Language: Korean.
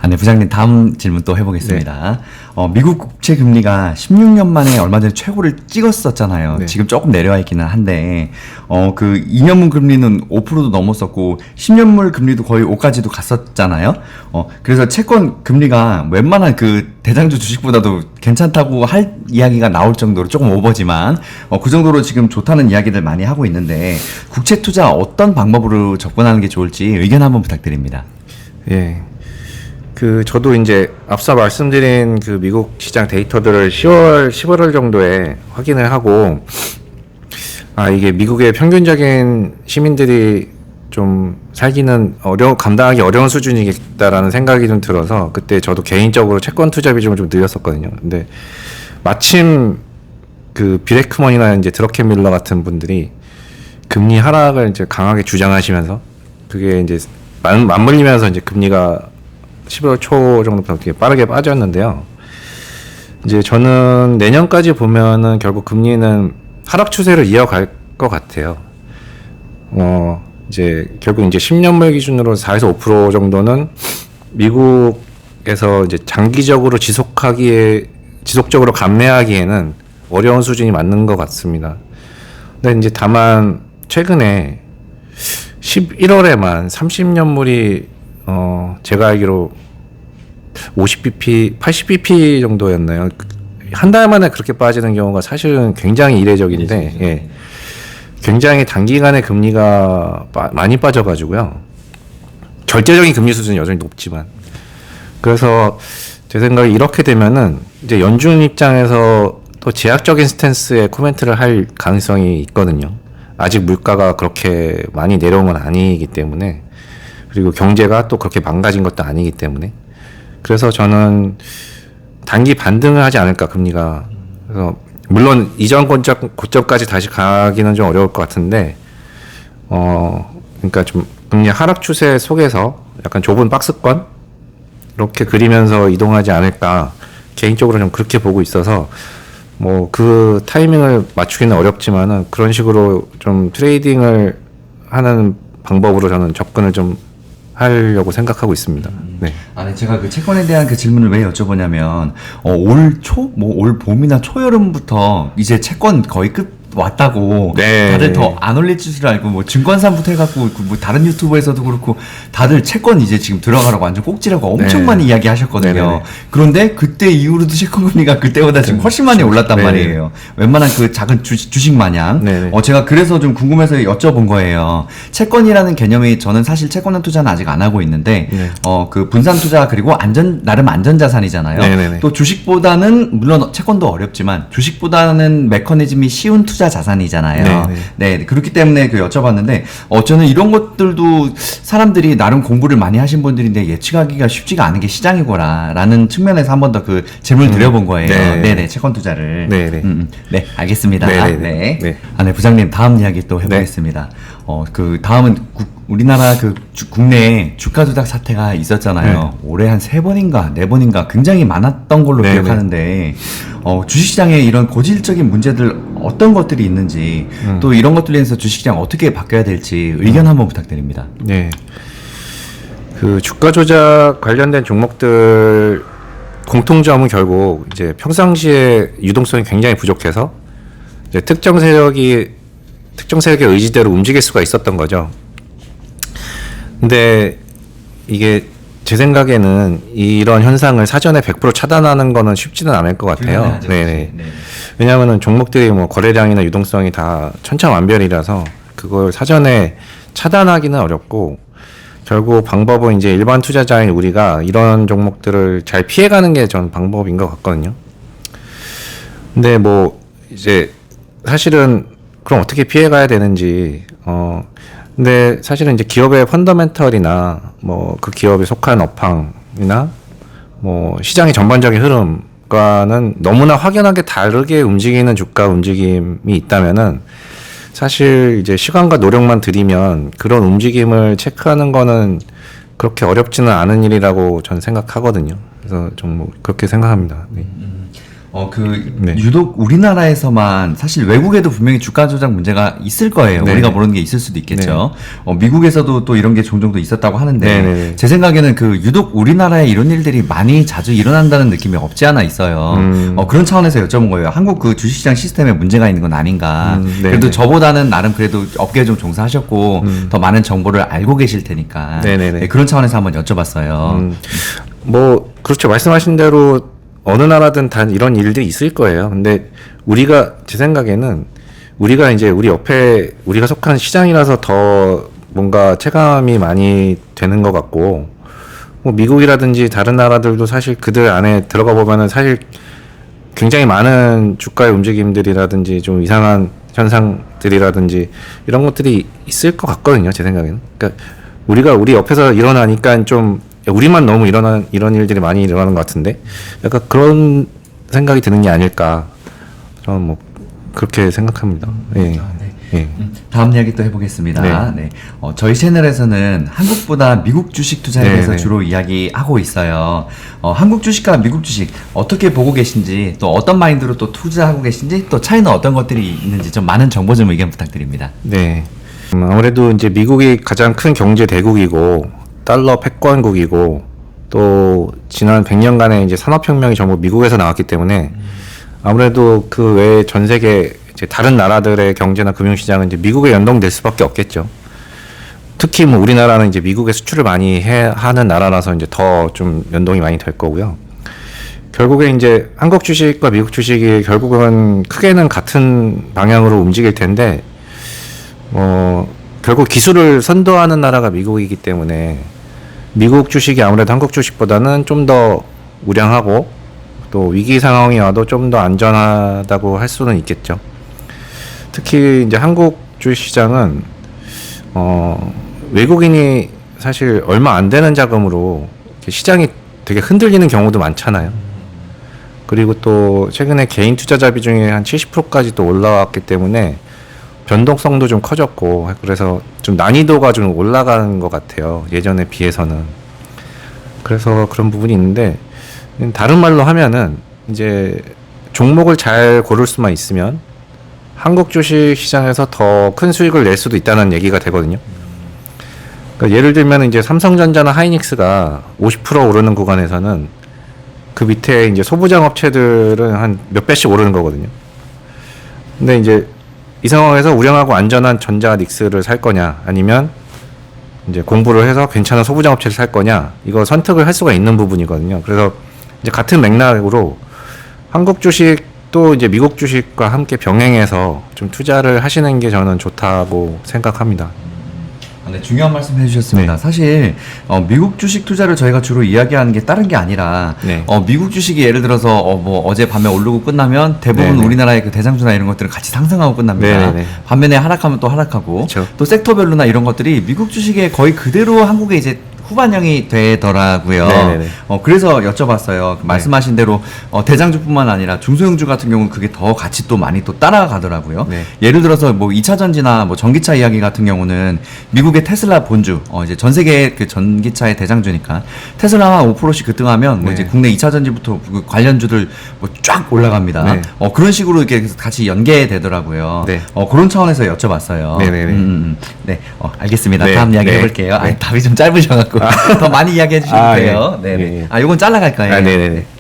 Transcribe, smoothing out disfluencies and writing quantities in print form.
네, 부장님 다음 질문 또 해보겠습니다. 미국 국채 금리가 16년 만에 얼마 전에 최고를 찍었었잖아요. 네. 지금 조금 내려와 있기는 한데, 그 2년물 금리는 5%도 넘었었고, 10년물 금리도 거의 5까지도 갔었잖아요. 그래서 채권 금리가 웬만한 그 대장주 주식보다도 괜찮다고 할 이야기가 나올 정도로 조금 오버지만, 그 정도로 지금 좋다는 이야기들 많이 하고 있는데, 국채 투자 어떤 방법으로 접근하는 게 좋을지 의견 한번 부탁드립니다. 예. 저도 이제 앞서 말씀드린 그 미국 시장 데이터들을 11월 정도에 확인을 하고, 이게 미국의 평균적인 시민들이 좀 살기는 감당하기 어려운 수준이겠다라는 생각이 좀 들어서, 그때 저도 개인적으로 채권 투자 비중을 좀 늘렸었거든요. 근데 마침 그 비레크먼이나 이제 드러켄밀러 같은 분들이 금리 하락을 이제 강하게 주장하시면서, 그게 이제 맞물리면서 이제 금리가 11월 초 정도부터 되게 빠르게 빠졌는데요. 이제 저는 내년까지 보면은 결국 금리는 하락 추세를 이어갈 것 같아요. 이제 결국 이제 10년물 기준으로 4에서 5% 정도는 미국에서 이제 장기적으로 지속적으로 감내하기에는 어려운 수준이 맞는 것 같습니다. 근데 이제 다만 최근에 11월에만 30년물이 제가 알기로 50bp, 80bp 정도였나요? 한 달 만에 그렇게 빠지는 경우가 사실은 굉장히 이례적인데, 예. 굉장히 단기간에 금리가 많이 빠져가지고요. 절대적인 금리 수준은 여전히 높지만. 그래서 제 생각에 이렇게 되면은 이제 연준 입장에서 또 제약적인 스탠스의 코멘트를 할 가능성이 있거든요. 아직 물가가 그렇게 많이 내려온 건 아니기 때문에, 그리고 경제가 또 그렇게 망가진 것도 아니기 때문에, 그래서 저는 단기 반등을 하지 않을까, 금리가. 그래서 물론 이전 고점까지 다시 가기는 좀 어려울 것 같은데, 그러니까 좀 금리 하락 추세 속에서 약간 좁은 박스권 이렇게 그리면서 이동하지 않을까, 개인적으로 좀 그렇게 보고 있어서, 뭐 그 타이밍을 맞추기는 어렵지만은 그런 식으로 좀 트레이딩을 하는 방법으로 저는 접근을 좀 하려고 생각하고 있습니다. 네. 네, 제가 그 채권에 대한 그 질문을 왜 여쭤보냐면, 올 봄이나 초여름부터 이제 채권 거의 끝 왔다고. 네. 다들 더 안 올릴 줄 알고, 뭐, 증권사부터 해갖고, 뭐, 다른 유튜브에서도 그렇고, 다들 채권 이제 지금 들어가라고 완전 꼭지라고 엄청 네. 많이 이야기 하셨거든요. 네네네. 그런데 그때 이후로도 채권 금리가 그때보다 지금 훨씬 많이 올랐단 네네. 말이에요. 웬만한 그 작은 주식 마냥. 네네. 제가 그래서 좀 궁금해서 여쭤본 거예요. 채권이라는 개념이 저는 사실 채권 투자는 아직 안 하고 있는데, 네. 그 분산 투자 그리고 나름 안전자산이잖아요. 네네네. 또 주식보다는, 물론 채권도 어렵지만, 주식보다는 메커니즘이 쉬운 투자 자산이잖아요. 네, 그렇기 때문에 여쭤봤는데, 저는 이런 것들도 사람들이 나름 공부를 많이 하신 분들인데 예측하기가 쉽지가 않은 게 시장이고라라는 측면에서 한 번 더 그 질문을 드려본 거예요. 네네, 채권 투자를. 네네. 네, 알겠습니다. 네네네. 네. 네, 부장님 다음 이야기 또 해보겠습니다. 그 다음은 우리나라 국내에 주가 조작 사태가 있었잖아요. 올해 한 3번인가 4번인가 굉장히 많았던 걸로 기억하는데, 주식시장에 이런 고질적인 문제들 어떤 것들이 있는지, 또 이런 것들에 대해서 주식시장 어떻게 바뀌어야 될지 의견 한번 부탁드립니다. 네. 그 주가 조작 관련된 종목들 공통점은 결국 이제 평상시에 유동성이 굉장히 부족해서 이제 특정 세력의 의지대로 움직일 수가 있었던 거죠. 근데 이게 제 생각에는 이런 현상을 사전에 100% 차단하는 거는 쉽지는 않을 것 같아요. 네. 왜냐하면은 종목들이 뭐 거래량이나 유동성이 다 천차만별이라서 그걸 사전에 차단하기는 어렵고, 결국 방법은 이제 일반 투자자인 우리가 이런 종목들을 잘 피해가는 게 전 방법인 것 같거든요. 근데 뭐 이제 사실은 그럼 어떻게 피해가야 되는지, 근데 사실은 이제 기업의 펀더멘털이나 뭐 그 기업에 속한 업황이나 뭐 시장의 전반적인 흐름과는 너무나 확연하게 다르게 움직이는 주가 움직임이 있다면은, 사실 이제 시간과 노력만 들이면 그런 움직임을 체크하는 거는 그렇게 어렵지는 않은 일이라고 저는 생각하거든요. 그래서 좀 뭐 그렇게 생각합니다. 네. 네. 유독 우리나라에서만 사실 외국에도 분명히 주가 조작 문제가 있을 거예요. 네. 우리가 모르는 게 있을 수도 있겠죠. 미국에서도 또 이런 게 종종 또 있었다고 하는데 네. 제 생각에는 유독 우리나라에 이런 일들이 많이 자주 일어난다는 느낌이 없지 않아 있어요. 그런 차원에서 여쭤본 거예요. 한국 주식시장 시스템에 문제가 있는 건 아닌가. 네. 그래도 저보다는 나름 그래도 업계에 좀 종사하셨고 더 많은 정보를 알고 계실 테니까 네. 그런 차원에서 한번 여쭤봤어요. 뭐 그렇죠. 말씀하신 대로 어느 나라든 다 이런 일들이 있을 거예요. 근데 제 생각에는 우리가 이제 우리 옆에 우리가 속한 시장이라서 더 뭔가 체감이 많이 되는 것 같고, 뭐 미국이라든지 다른 나라들도 사실 그들 안에 들어가 보면은 사실 굉장히 많은 주가의 움직임들이라든지 좀 이상한 현상들이라든지 이런 것들이 있을 것 같거든요. 제 생각에는. 그러니까 우리가 우리 옆에서 일어나니까 좀 우리만 너무 이런 일들이 많이 일어나는 것 같은데 약간 그런 생각이 드는 게 아닐까. 저는 뭐 그렇게 생각합니다. 예. 예. 다음 이야기 또 해보겠습니다. 네. 저희 채널에서는 한국보다 미국 주식 투자에 대해서 주로 이야기하고 있어요. 한국 주식과 미국 주식 어떻게 보고 계신지, 또 어떤 마인드로 또 투자하고 계신지, 또 차이는 어떤 것들이 있는지 좀 많은 정보 좀 의견 부탁드립니다. 네. 아무래도 이제 미국이 가장 큰 경제 대국이고 달러 패권국이고 또 지난 100년간의 이제 산업혁명이 전부 미국에서 나왔기 때문에 아무래도 그 외에 전 세계 이제 다른 나라들의 경제나 금융시장은 이제 미국에 연동될 수밖에 없겠죠. 특히 뭐 우리나라는 이제 미국에 수출을 많이 하는 나라라서 이제 더 좀 연동이 많이 될 거고요. 결국에 이제 한국 주식과 미국 주식이 결국은 크게는 같은 방향으로 움직일 텐데, 결국 기술을 선도하는 나라가 미국이기 때문에 미국 주식이 아무래도 한국 주식보다는 좀 더 우량하고 또 위기 상황이 와도 좀 더 안전하다고 할 수는 있겠죠. 특히 이제 한국 주식시장은 외국인이 사실 얼마 안 되는 자금으로 시장이 되게 흔들리는 경우도 많잖아요. 그리고 또 최근에 개인 투자자 비중이 한 70%까지 또 올라왔기 때문에 변동성도 좀 커졌고, 그래서 좀 난이도가 좀 올라가는 것 같아요. 예전에 비해서는. 그래서 그런 부분이 있는데, 다른 말로 하면은 이제 종목을 잘 고를 수만 있으면 한국 주식 시장에서 더 큰 수익을 낼 수도 있다는 얘기가 되거든요. 그러니까 예를 들면 이제 삼성전자나 하이닉스가 50% 오르는 구간에서는 그 밑에 이제 소부장 업체들은 한 몇 배씩 오르는 거거든요. 근데 이제 이 상황에서 우량하고 안전한 전자닉스를 살 거냐, 아니면 이제 공부를 해서 괜찮은 소부장 업체를 살 거냐, 이거 선택을 할 수가 있는 부분이거든요. 그래서 이제 같은 맥락으로 한국 주식도 이제 미국 주식과 함께 병행해서 좀 투자를 하시는 게 저는 좋다고 생각합니다. 네, 중요한 말씀 해주셨습니다. 네. 사실 미국 주식 투자를 저희가 주로 이야기하는 게 다른 게 아니라 미국 주식이 예를 들어서 뭐 어제 밤에 오르고 끝나면 대부분 우리나라의 그 대장주나 이런 것들은 같이 상승하고 끝납니다. 반면에 하락하면 또 하락하고, 그쵸. 또 섹터별로나 이런 것들이 미국 주식에 거의 그대로 한국에 이제 후반영이 되더라고요. 그래서 여쭤봤어요. 말씀하신 대로 대장주뿐만 아니라 중소형주 같은 경우는 그게 더 같이 또 많이 또 따라가더라고요. 예를 들어서 뭐 2차 전지나 뭐 전기차 이야기 같은 경우는 미국의 테슬라 본주, 이제 전 세계 그 전기차의 대장주니까 테슬라가 5%씩 급등하면 뭐 이제 국내 2차 전지부터 그 관련주들 뭐 쫙 올라갑니다. 그런 식으로 이렇게 같이 연계되더라고요. 그런 차원에서 여쭤봤어요. 네, 알겠습니다. 다음 이야기 해볼게요. 답이 좀 짧으셔갖고 더 많이 이야기해 주시면 돼요. 이건 잘라갈까요? 네네네.